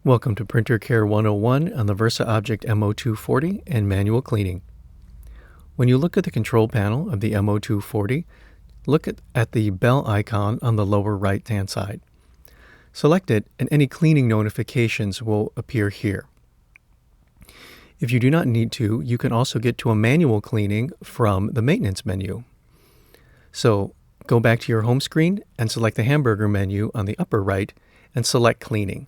Welcome to Printer Care 101 on the Versa Object MO-240 and manual cleaning. When you look at the control panel of the MO-240, look at the bell icon on the lower right-hand side. Select it and any cleaning notifications will appear here. If you do not need to, you can also get to a manual cleaning from the maintenance menu. So go back to your home screen and select the hamburger menu on the upper right and select cleaning.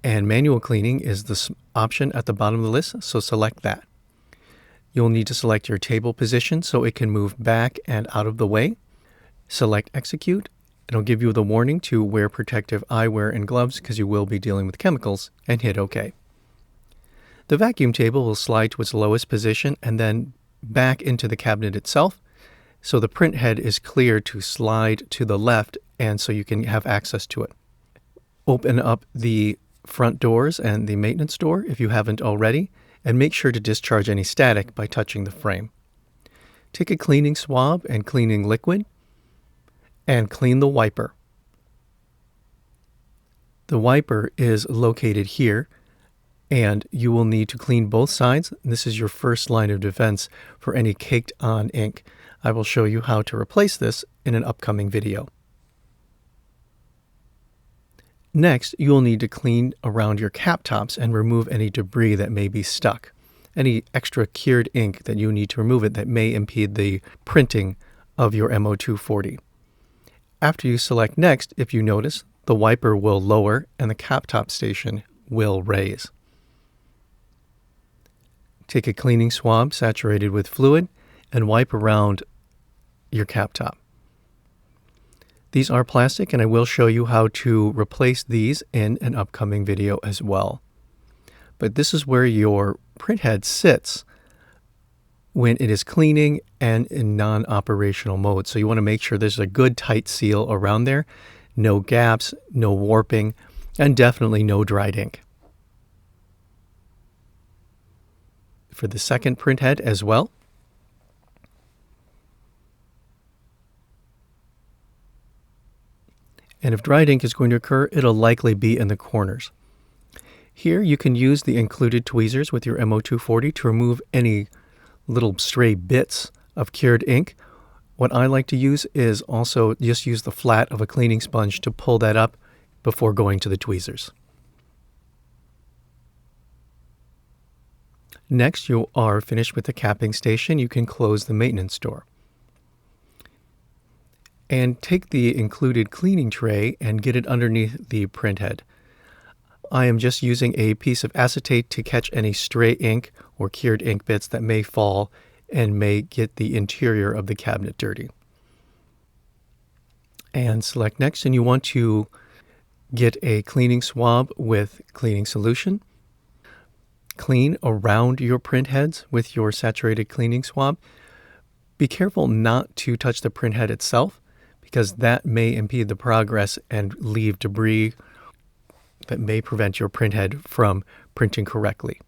And manual cleaning is the option at the bottom of the list, so select that. You'll need to select your table position so it can move back and out of the way. Select execute. It'll give you the warning to wear protective eyewear and gloves because you will be dealing with chemicals, and hit OK. The vacuum table will slide to its lowest position and then back into the cabinet itself, so the print head is clear to slide to the left and so you can have access to it. Open up the front doors and the maintenance door if you haven't already, and make sure to discharge any static by touching the frame. Take a cleaning swab and cleaning liquid and clean the wiper. The wiper is located here, and you will need to clean both sides. This is your first line of defense for any caked on ink. I will show you how to replace this in an upcoming video. Next, you will need to clean around your cap tops and remove any debris that may be stuck. Any extra cured ink that you need to remove it that may impede the printing of your MO-240. After you select Next, if you notice, the wiper will lower and the cap top station will raise. Take a cleaning swab saturated with fluid and wipe around your cap top. These are plastic, and I will show you how to replace these in an upcoming video as well. But this is where your print head sits when it is cleaning and in non-operational mode. So you want to make sure there's a good tight seal around there, no gaps, no warping, and definitely no dried ink. For the second print head as well, and if dried ink is going to occur, it'll likely be in the corners. Here you can use the included tweezers with your MO-240 to remove any little stray bits of cured ink. What I like to use is also just use the flat of a cleaning sponge to pull that up before going to the tweezers. Next, you are finished with the capping station. You can close the maintenance door. And take the included cleaning tray and get it underneath the print head. I am just using a piece of acetate to catch any stray ink or cured ink bits that may fall and may get the interior of the cabinet dirty. And select Next, and you want to get a cleaning swab with cleaning solution. Clean around your print heads with your saturated cleaning swab. Be careful not to touch the print head itself, because that may impede the progress and leave debris that may prevent your print head from printing correctly.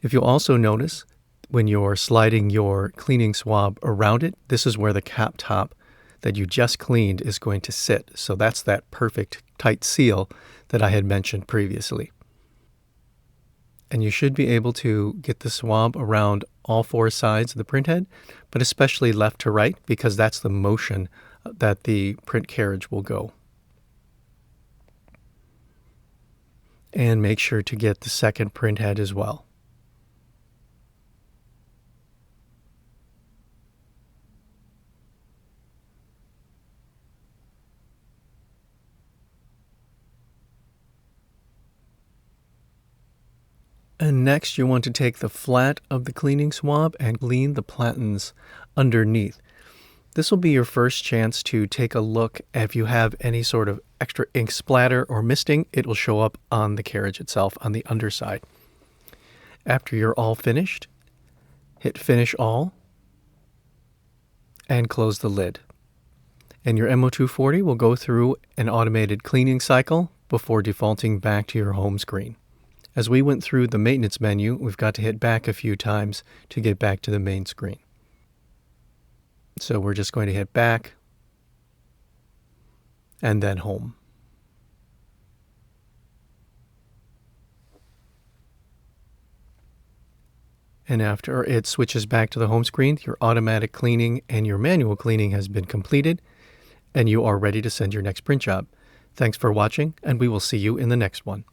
If you'll also notice, when you're sliding your cleaning swab around it, this is where the cap top that you just cleaned is going to sit. So that's that perfect tight seal that I had mentioned previously. And you should be able to get the swab around all four sides of the print head, but especially left to right, because that's the motion that the print carriage will go. And make sure to get the second print head as well. And next, you want to take the flat of the cleaning swab and clean the platens underneath. This will be your first chance to take a look. If you have any sort of extra ink splatter or misting, it will show up on the carriage itself on the underside. After you're all finished, hit Finish All and close the lid. And your MO-240 will go through an automated cleaning cycle before defaulting back to your home screen. As we went through the maintenance menu, we've got to hit back a few times to get back to the main screen. So we're just going to hit back and then home. And after it switches back to the home screen, your automatic cleaning and your manual cleaning has been completed, and you are ready to send your next print job. Thanks for watching, and we will see you in the next one.